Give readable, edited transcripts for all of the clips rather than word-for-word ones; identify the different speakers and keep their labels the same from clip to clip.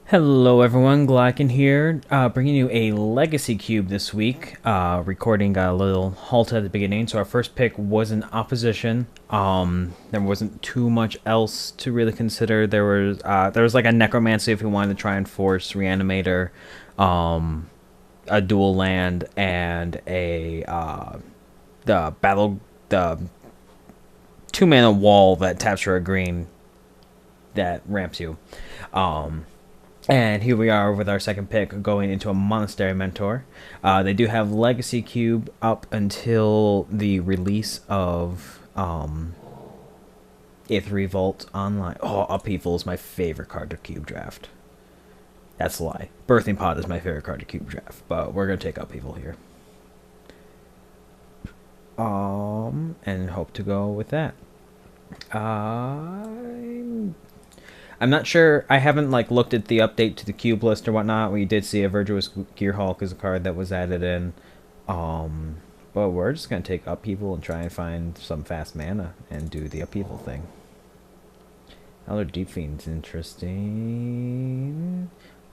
Speaker 1: Hello everyone, Glieken here, bringing you a Legacy Cube this week, recording a little halt at the beginning. So our first pick was an opposition. There wasn't too much else to really consider. There was like a Necromancy if we wanted to try and force Reanimator, a dual land, and the 2 mana wall that taps for a green that ramps you. And here we are with our second pick going into a Monastery Mentor. They do have Legacy Cube up until the release of Ith Revolt Online. Oh, Upheaval is my favorite card to Cube Draft. That's a lie. Birthing Pod is my favorite card to Cube Draft, but we're going to take Upheaval here. And hope to go with that. I'm not sure. I haven't looked at the update to the cube list or whatnot. We did see a Virtuous Gearhulk as a card that was added in. But we're just gonna take Upheaval and try and find some fast mana and do the Upheaval thing. Elder Deep Fiend's interesting.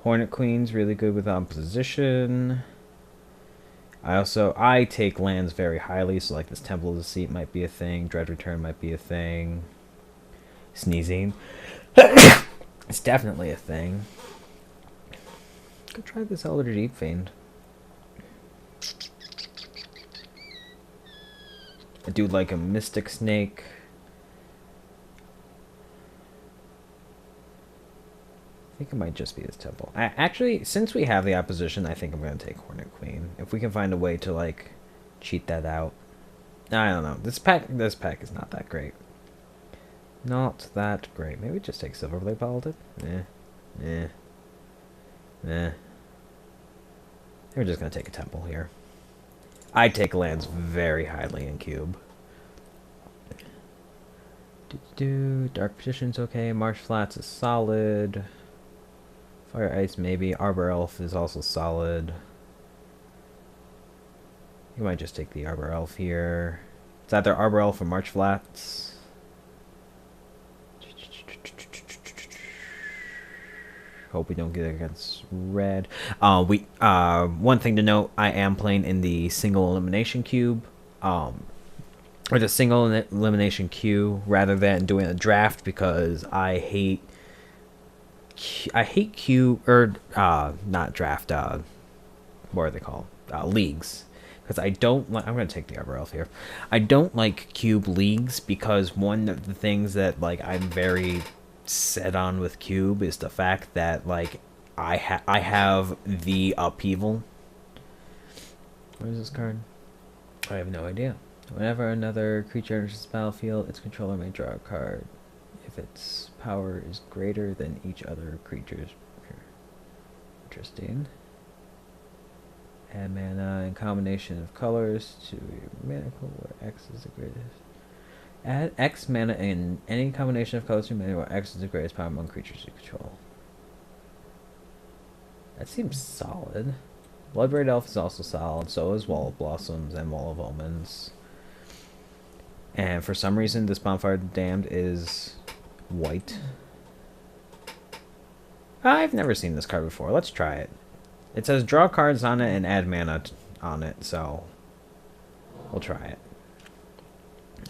Speaker 1: Hornet Queen's really good with opposition. I take lands very highly, so like this Temple of the Seat might be a thing. Dread Return might be a thing. Sneezing. It's definitely a thing. Go try this Elder Deep Fiend. I do like a Mystic Snake. I think it might just be this Temple. Actually, since we have the opposition, I think I'm going to take Hornet Queen. If we can find a way to, cheat that out. I don't know. This pack is not that great. Not that great. Maybe just take Silverblade Paladin? We're just going to take a Temple here. I take lands very highly in Cube. Dark Petition's okay. Marsh Flats is solid. Fire Ice maybe. Arbor Elf is also solid. You might just take the Arbor Elf here. It's either Arbor Elf or Marsh Flats. Hope we don't get against red. One thing to note, I am playing in the single elimination cube, or the single elimination queue rather than doing a draft because I hate queue or not draft. What are they called? Leagues. Because I don't like. I'm gonna take the Arbor Elf here. I don't like cube leagues because one of the things that I'm very set on with Cube is the fact that I have the Upheaval. What is this card? I have no idea. Whenever another creature enters the battlefield, its controller may draw a card if its power is greater than each other creature's. Interesting. Add mana in combination of colors to your mana pool where X is the greatest. Add X mana in any combination of colors to mana where X is the greatest power among creatures you control. That seems solid. Bloodbraid Elf is also solid, so is Wall of Blossoms and Wall of Omens. And for some reason, this Bonfire Damned is white. I've never seen this card before. Let's try it. It says draw cards on it and add mana on it, so we'll try it.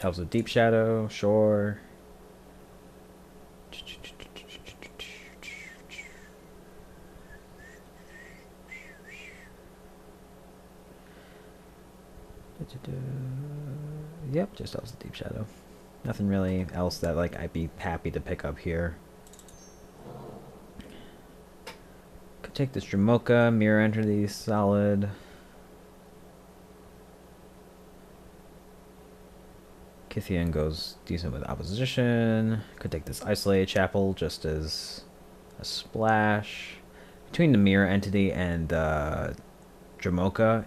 Speaker 1: Elves of Deep Shadow, sure. Yep, just Elves of Deep Shadow. Nothing really else that I'd be happy to pick up here. Could take this Dramoka, Mirror Entity, solid. Kithian goes decent with opposition. Could take this Isolated Chapel just as a splash. Between the Mirror Entity and Dramoka,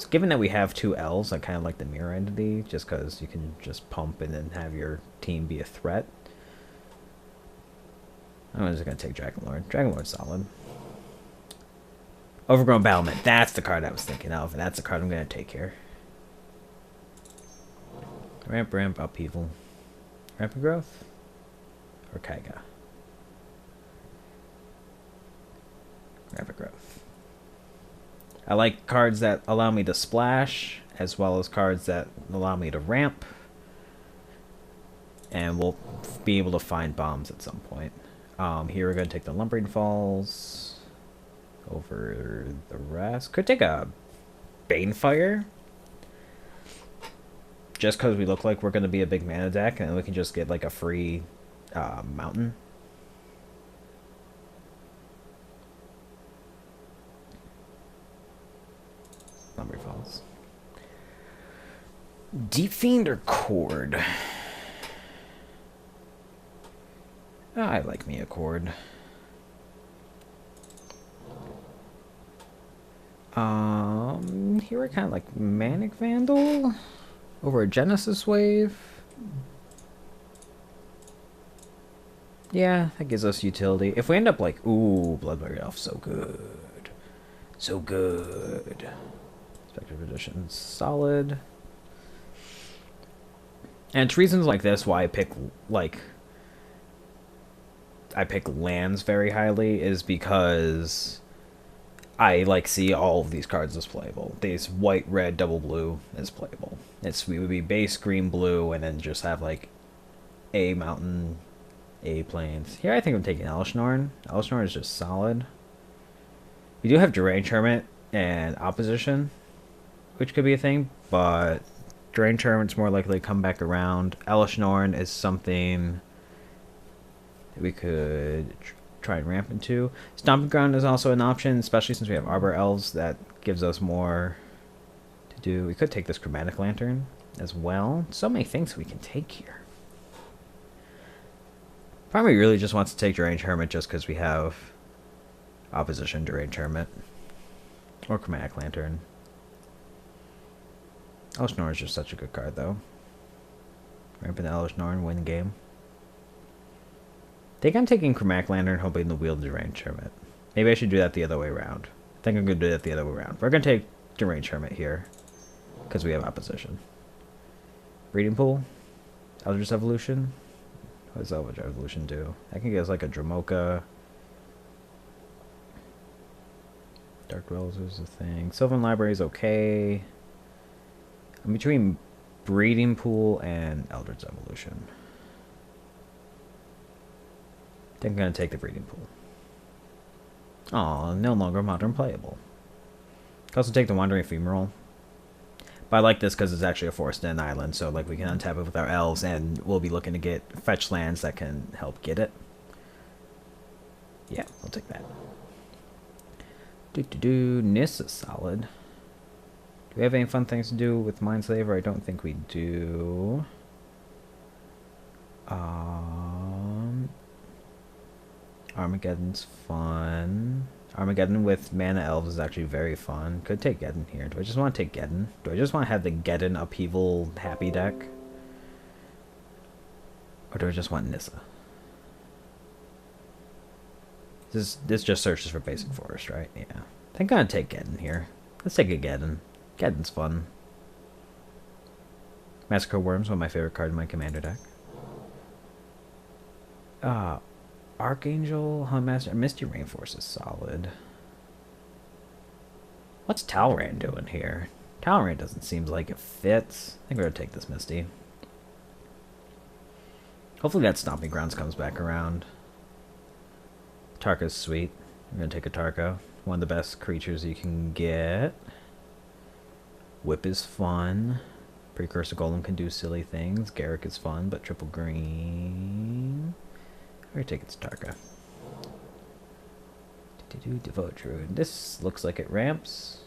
Speaker 1: given that we have two L's, I kind of like the Mirror Entity just because you can just pump and then have your team be a threat. I'm just going to take Dragonlord. Dragonlord's solid. Overgrown Battlement. That's the card I was thinking of, and that's the card I'm going to take here. Ramp, Upheaval. Rapid Growth? Or Kaiga? Rapid growth. I like cards that allow me to splash, as well as cards that allow me to ramp. And we'll be able to find bombs at some point. Here we're going to take the Lumbering Falls over the rest. Could take a Banefire. Just because we look like we're going to be a big mana deck, and we can just get like a free mountain. Lumbering Falls. Deep Fiend or Cord? I like me a Cord. Here we're kind of like Manic Vandal over a Genesis Wave. Yeah, that gives us utility. If we end up like, ooh, Bloodburied Elf, so good. So good. Spectre Edition, solid. And it's reasons like this why I pick, like, I pick lands very highly is because I like see all of these cards as playable. These white, red, double blue is playable. We would be base green, blue, and then just have like a mountain, a plains. Here I think I'm taking Elishnorn. Elishnorn is just solid. We do have Deranged Hermit and Opposition, which could be a thing, but Deranged Hermit's more likely to come back around. Elishnorn is something we could try and ramp into. Stomping Ground is also an option, especially since we have Arbor Elves. That gives us more to do. We could take this Chromatic Lantern as well. So many things we can take here. Probably really just wants to take Deranged Hermit just because we have Opposition, Deranged Hermit, or Chromatic Lantern. Elishnorn is just such a good card, though. Ramping Elishnorn, win the game. I think I'm taking Chromatic Lantern, hoping to wield Deranged Hermit. Maybe I should do that the other way around. I think I'm going to do that the other way around. We're going to take Deranged Hermit here, because we have Opposition. Breeding Pool. Eldritch Evolution. What does Eldritch Evolution do? I can get us like a Dramoka. Dark Dwellers is a thing. Sylvan Library is okay. I'm between Breeding Pool and Eldritch Evolution. I think I'm going to take the Breeding Pool. Aw, no longer modern playable. Can also take the Wandering Ephemeral. But I like this because it's actually a forest and an island, so like we can untap it with our elves, and we'll be looking to get fetch lands that can help get it. Yeah, I'll take that. Nis is solid. Do we have any fun things to do with Mindslaver? I don't think we do. Armageddon's fun. Armageddon with Mana Elves is actually very fun. Could take Geddon here. Do I just want to take Geddon? Do I just want to have the Geddon Upheaval happy deck? Or do I just want Nissa? This just searches for basic forest, right? Yeah. I think I'm going to take Geddon here. Let's take a Geddon. Geddon's fun. Massacre Worm's one of my favorite cards in my commander deck. Archangel, Huntmaster, Misty Rainforest is solid. What's Talrand doing here? Talrand doesn't seem like it fits. I think we're going to take this Misty. Hopefully that Stomping Grounds comes back around. Tarka's sweet. I'm going to take a Tarka. One of the best creatures you can get. Whip is fun. Precursor Golem can do silly things. Garrick is fun, but triple green. We're taking Tarka. Devote Druid. This looks like it ramps.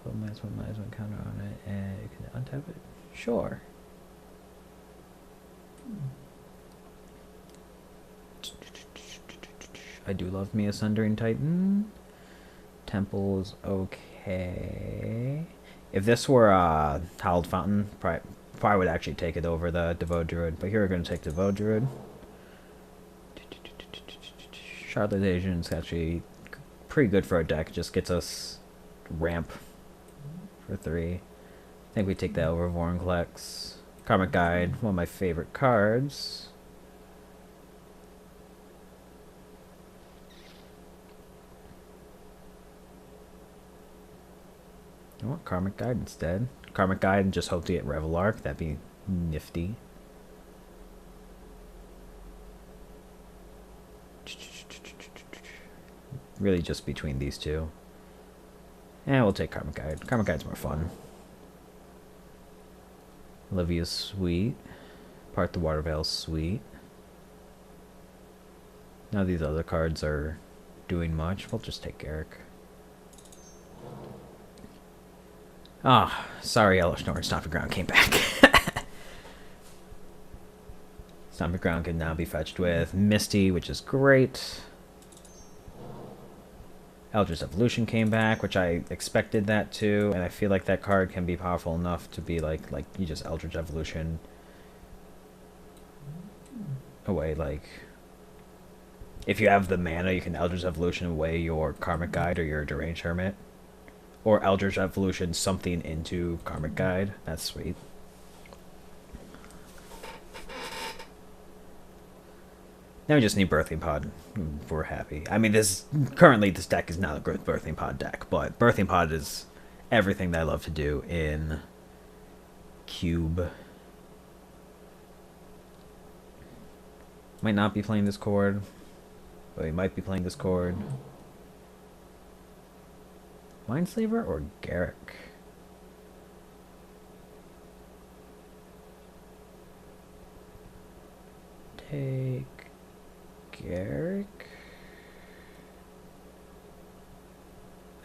Speaker 1: Put a -1/-1 counter on it, and you can untap it. Sure. I do love me a Sundering Titan. Temple is okay. If this were a Howled Fountain, probably would actually take it over the Devote Druid. But here we're going to take Devote Druid. Charlotte Asian is actually pretty good for our deck. Just gets us ramp for 3. I think we take that over Vorinclex. Karmic Guide, one of my favorite cards. I want Karmic Guide instead. Karmic Guide and just hope to get Revelark. That'd be nifty. Really just between these two. Yeah, we'll take Karmic Guide. Karmic Guide's more fun. Olivia's sweet. Part the Water Veil's sweet. None of these other cards are doing much. We'll just take Garrick. Ah, oh, sorry, Elishnorn. Stomping Ground came back. Stomping Ground can now be fetched with Misty, which is great. Eldritch Evolution came back, which I expected that too, and I feel like that card can be powerful enough to be like you just Eldritch Evolution away, like if you have the mana, you can Eldritch Evolution away your Karmic Guide or your Deranged Hermit, or Eldritch Evolution something into Karmic Guide. That's sweet. Now we just need Birthing Pod. We're happy. I mean, currently this deck is not a good Birthing Pod deck, but Birthing Pod is everything that I love to do in Cube. Might not be playing Discord, but we might be playing Discord. Mindslaver or Garrick? Take Garrick.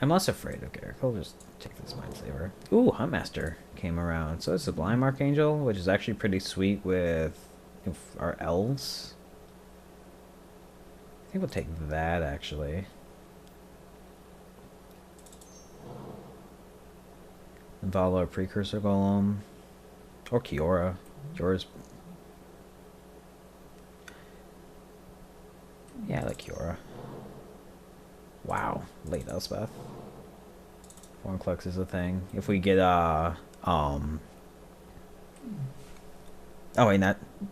Speaker 1: I'm less afraid of Garrick. I'll just take this Mindslaver. Ooh, Huntmaster came around. So it's Sublime Archangel, which is actually pretty sweet with our elves. I think we'll take that, actually. Invalor Precursor Golem. Or Kiora. Kiora's... yeah, I like Kiora. Wow. Late Elspeth. Vorinclex is a thing. If we get, oh wait,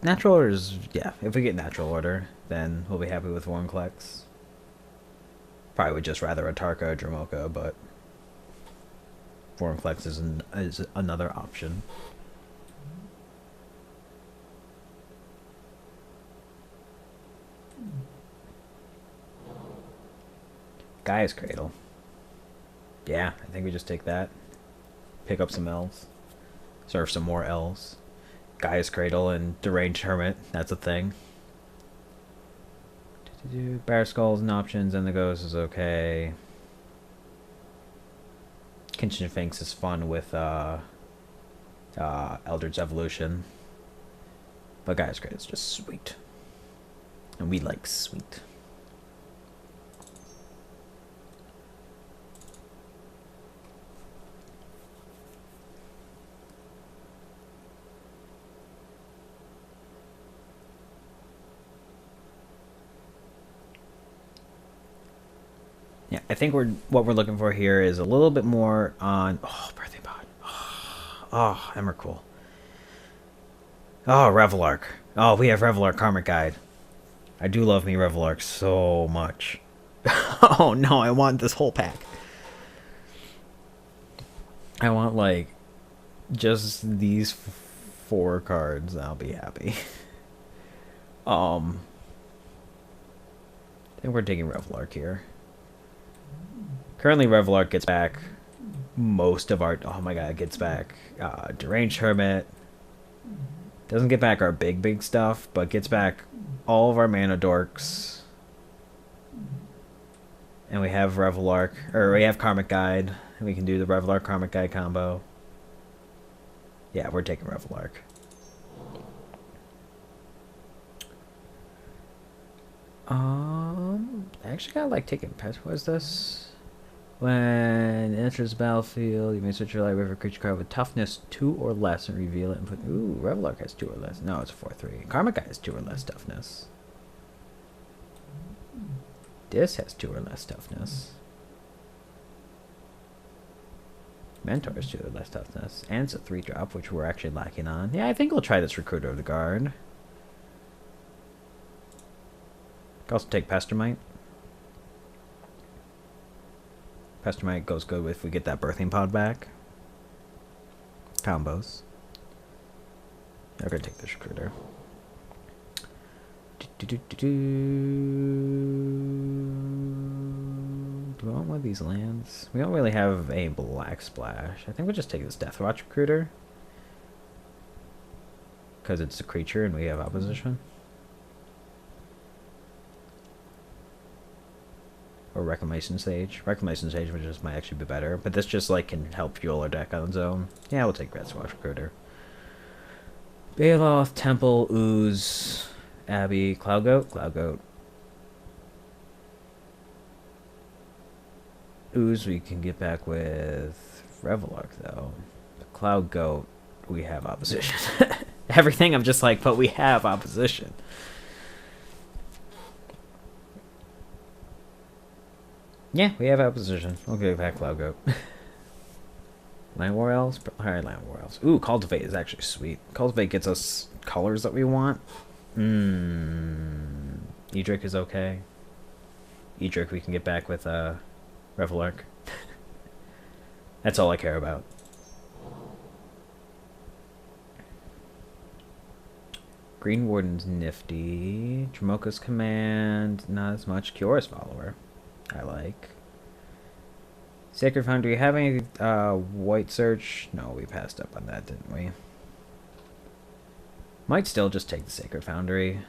Speaker 1: natural order is... yeah, if we get natural order, then we'll be happy with Vorinclex. Probably would just rather a Tarka or Dramoka, but Vorinclex is another option. Gaia's Cradle. Yeah, I think we just take that. Pick up some elves. Serve some more elves. Gaia's Cradle and Deranged Hermit. That's a thing. Bear Skulls and options, and the Ghost is okay. Kinchin Finks is fun with Eldritch Evolution. But Gaia's Cradle is just sweet. And we like sweet. Yeah, I think what we're looking for here is a little bit more on... oh, Birthing Pod. Oh, Emrakul. Oh, Revelark. Oh, we have Revelark Karmic Guide. I do love me Revelark so much. Oh, no, I want this whole pack. I want, like, just these 4 cards. I'll be happy. I think we're taking Revelark here. Currently, Revelark gets back most of our... oh my god, it gets back Deranged Hermit. Doesn't get back our big stuff, but gets back all of our mana dorks. And we have Revelark, or we have Karmic Guide. And we can do the Revelark Karmic Guide combo. Yeah, we're taking Revelark. I actually kind of like taking pet. What is this? When it enters the battlefield, you may switch your light river creature card with toughness 2 or less and reveal it and put... ooh, Revelark has 2 or less. No, it's a 4/3. Karmic Guide has 2 or less toughness. This has 2 or less toughness. Mentor has 2 or less toughness. And it's a 3-drop, which we're actually lacking on. Yeah, I think we'll try this Recruiter of the Guard. Can also take Pestermite. Pestermite goes good if we get that Birthing Pod back. combos. I'm gonna take this recruiter. Do I want one of these lands? We don't really have a black splash. I think we'll just take this Deathwatch recruiter. Because it's a creature and we have opposition. Or Reclamation Sage. Reclamation Sage which just might actually be better. But this just like can help fuel our deck on its own. Yeah, we'll take Deathwatch recruiter. Baloth, Temple, Ooze, Abby, Cloud Goat, Cloud Goat. Ooze we can get back with Revelark though. Cloud Goat, we have opposition. Everything I'm just like, but we have opposition. Yeah, we have opposition. We'll get back Cloud Goat. Land War Elves? Alright, Land War Elves. Ooh, Cultivate is actually sweet. Cultivate gets us colors that we want. Edric is okay. Edric we can get back with Revelark. That's all I care about. Green Warden's nifty. Dramoka's Command, not as much. Kiora's Follower, I like. Sacred Foundry, do we have any White Search? No, we passed up on that, didn't we? Might still just take the Sacred Foundry.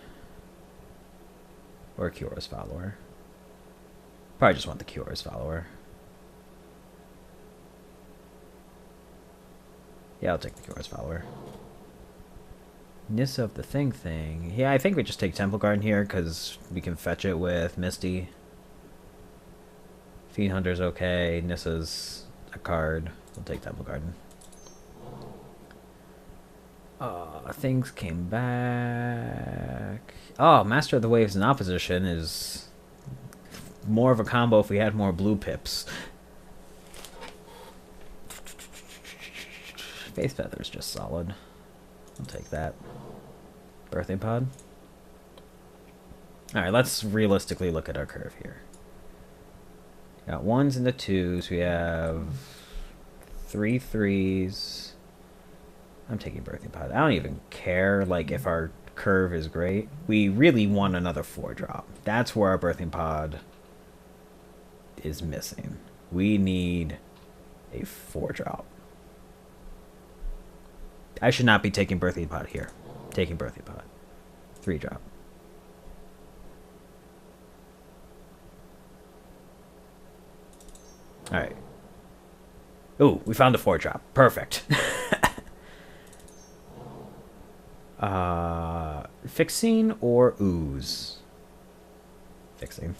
Speaker 1: Or Kiora's Follower. Probably just want the Kiora's Follower. Yeah, I'll take the Kiora's Follower. Nissa of the Thing. Yeah, I think we just take Temple Garden here because we can fetch it with Misty. Fiend Hunter's okay. Nissa's a card. We'll take Temple Garden. Things came back. Oh, Master of the Waves in opposition is more of a combo if we had more blue pips. Faith Feather's just solid. I'll take that. Birthday Pod. Alright, let's realistically look at our curve here. Got ones and the twos. We have 3 3s. I'm taking Birthing Pod. I don't even care like if our curve is great. We really want another 4-drop. That's where our Birthing Pod is missing. We need a 4-drop. I should not be taking Birthing Pod here. Taking Birthing Pod. 3-drop. Alright. Ooh, we found a 4-drop. Perfect. Fixing or Ooze? Fixing.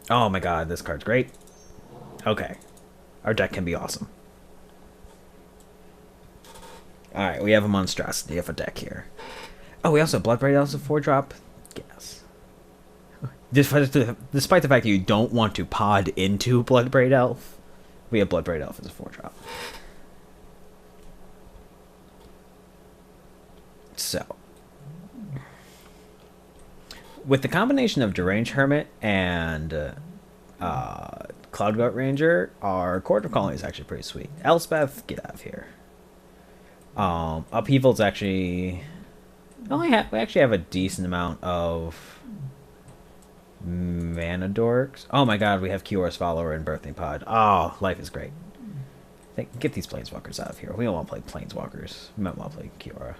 Speaker 1: Oh my god, this card's great. Okay. Our deck can be awesome. Alright, we have a monstrosity of a deck here. Oh, we also have Bloodbraid Elves a 4-drop? Yes. Despite the fact that you don't want to pod into Bloodbraid Elf, we have Bloodbraid Elf as a 4-drop. So, with the combination of Deranged Hermit and Cloud Goat Ranger, our Court of Calling is actually pretty sweet. Elspeth, get out of here. Upheaval's actually... we actually have a decent amount of mana dorks. Oh my god, we have Kiora's Follower and Birthing Pod. Oh, life is great. Get these Planeswalkers out of here. We don't want to play Planeswalkers. We might want to play Kiora.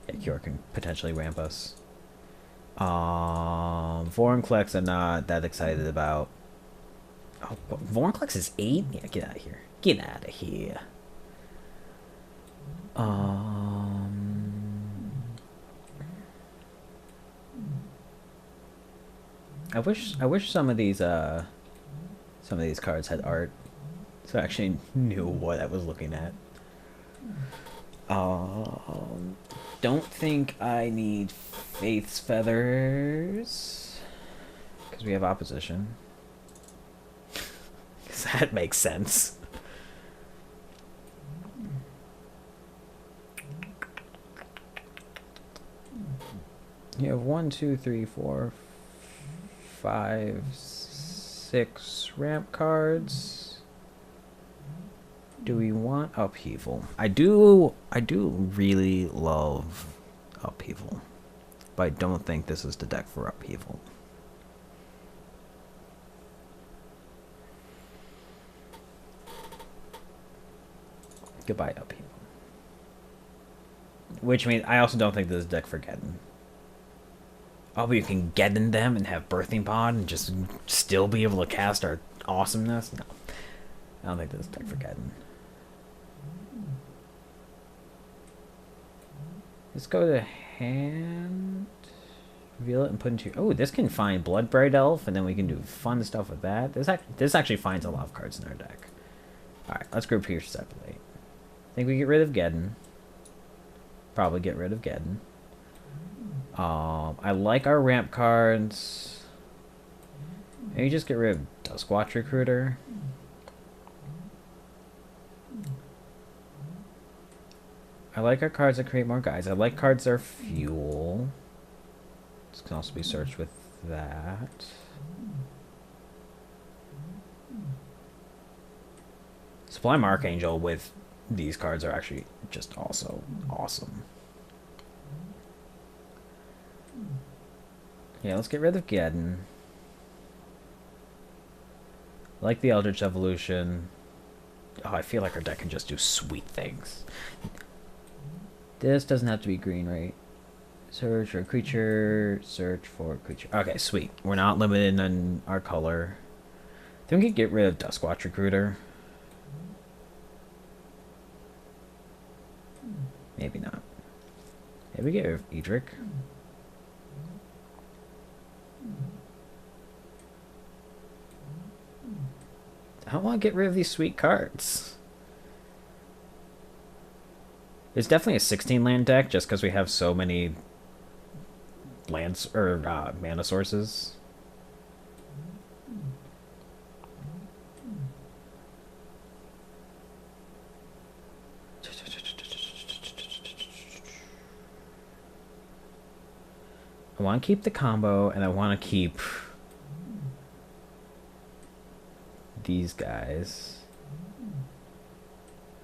Speaker 1: Yeah, Kiora can potentially ramp us. Vorinclex I'm not that excited about. Oh, Vorinclex is 8? Yeah, get out of here. Get out of here. I wish some of these cards had art, so I actually knew what I was looking at. Don't think I need Faith's Feathers because we have opposition. That makes sense. You have 1, 2, 3, 4, 5, 6 6 ramp cards. Do we want Upheaval? I do really love Upheaval, but I don't think this is the deck for Upheaval. Goodbye, Upheaval. Which means I also don't think this is deck for Geddon. Oh, but you can Geddon them and have Birthing Pod and just still be able to cast our awesomeness? No. I don't think this is deck for Geddon. Let's go to hand. Reveal it and put into... Oh, this can find Bloodbraid Elf, and then we can do fun stuff with that. This actually finds a lot of cards in our deck. Alright, let's group here separately. I think we get rid of Geddon. Probably get rid of Geddon. I like our ramp cards. Maybe just get rid of Duskwatch Recruiter. I like our cards that create more guys. I like cards that are fuel. This can also be searched with that. Sublime Archangel with these cards are actually just also awesome. Yeah, let's get rid of Geddon. I like the Eldritch Evolution. Oh, I feel like our deck can just do sweet things. This doesn't have to be green, right? Search for a creature. Search for a creature. Okay, sweet. We're not limited in our color. I think we could get rid of Duskwatch Recruiter. Maybe not. Maybe get rid of Edric. I don't want to get rid of these sweet cards. It's definitely a 16 land deck just because we have so many lands or mana sources. I want to keep the combo, and I want to keep these guys.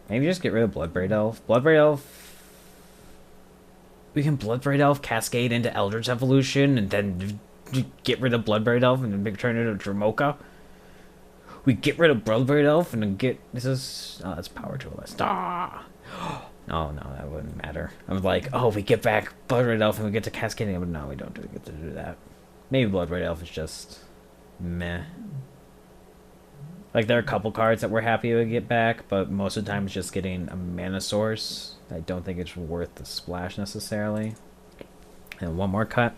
Speaker 1: Maybe just get rid of Bloodbraid Elf. Bloodbraid Elf... We can Bloodbraid Elf cascade into Eldritch Evolution, and then get rid of Bloodbraid Elf, and then turn it into Dramoka. We get rid of Bloodbraid Elf, and then get... This is... Oh, that's power to a list. Ah! Oh, no, that wouldn't matter. I was like, oh, we get back Bloodbraid Elf and we get to cascading, but no, we don't get to do that. Maybe Bloodbraid Elf is just meh. Like, there are a couple cards that we're happy to get back, but most of the time it's just getting a mana source. I don't think it's worth the splash necessarily. And one more cut.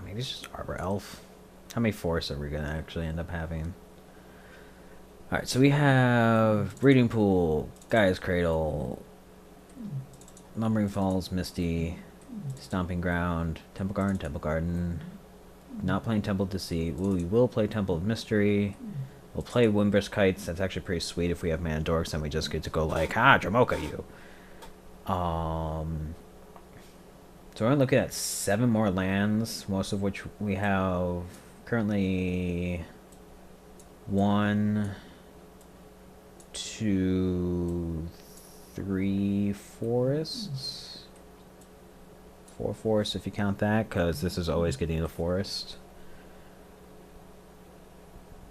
Speaker 1: Maybe it's just Arbor Elf. How many forests are we going to actually end up having? Alright, so we have Breeding Pool, Gaia's Cradle, Lumbering Falls, Misty, Stomping Ground, Temple Garden. Not playing Temple of Deceit. We will play Temple of Mystery. We'll play Wimbrish Kites. That's actually pretty sweet if we have mana dorks, and we just get to go like, Dramoka you. So we're looking at 7 more lands, most of which we have currently 1, 2, 3 forests. 4 forests if you count that, because this is always getting a forest.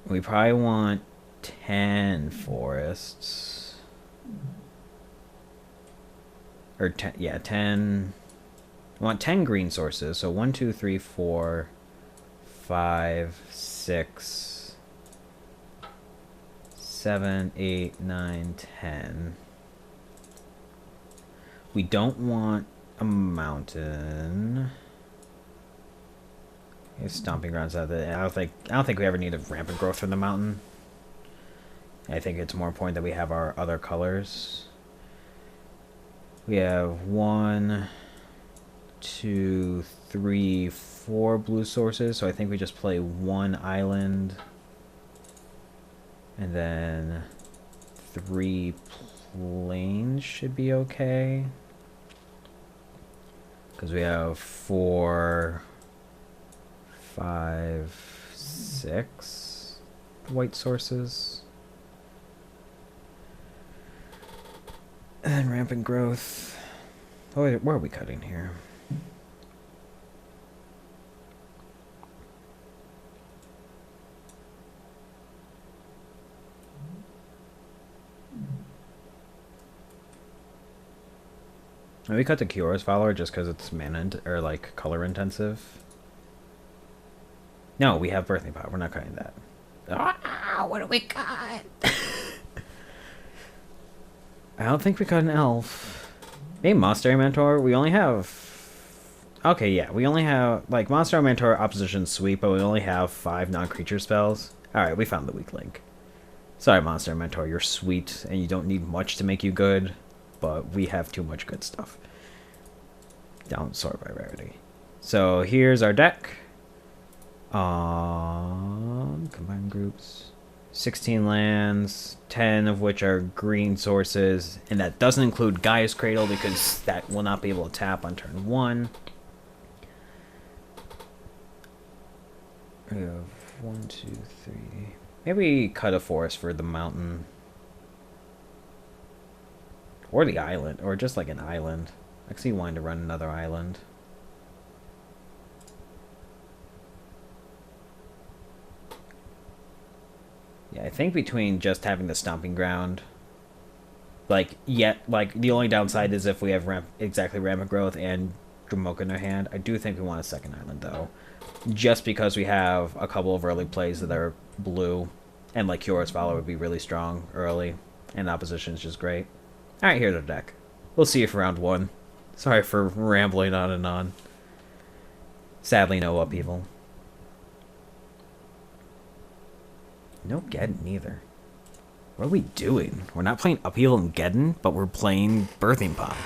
Speaker 1: We probably want 10 forests. Or 10, yeah, 10. We want 10 green sources. So 1, 2, 3, 4, 5, 6, 7, 8, 9, 10. We don't want a mountain. Stomping Grounds out there. I don't think we ever need a rampant growth from the mountain. I think it's more important that we have our other colors. We have 1, 2, 3, 4 blue sources. So I think we just play 1 island. And then 3 plains should be okay. Because we have 4, 5, 6 white sources. And then rampant growth. Oh, wait, where are we cutting here? And we cut the Kyora's follower just because it's mana or like color intensive. No, we have birthing pot. We're not cutting that. Ah, what do we cut? I don't think we cut an elf. Maybe Monster Mentor. We only have. Okay, yeah, we only have like Monster Mentor opposition sweep, but we only have 5 non-creature spells. All right, we found the weak link. Sorry, Monster Mentor, you're sweet and you don't need much to make you good, but we have too much good stuff. Down sort by rarity. So here's our deck. Combined groups. 16 lands, 10 of which are green sources, and that doesn't include Gaia's Cradle because that will not be able to tap on turn 1. We have 1, 2, 3. Maybe cut a forest for the mountain. Or the island, or just like an island. I can see wanting to run another island. Yeah, I think between just having the stomping ground, like the only downside is if we have rampant growth and Dramoka in our hand. I do think we want a second island though, just because we have a couple of early plays that are blue, and like Kyora's Follower would be really strong early, and opposition is just great. All right, here's our deck. We'll see you for round 1. Sorry for rambling on and on. Sadly, no upheaval. No Geddon either. What are we doing? We're not playing Upheaval and Geddon, but we're playing Birthing Pod.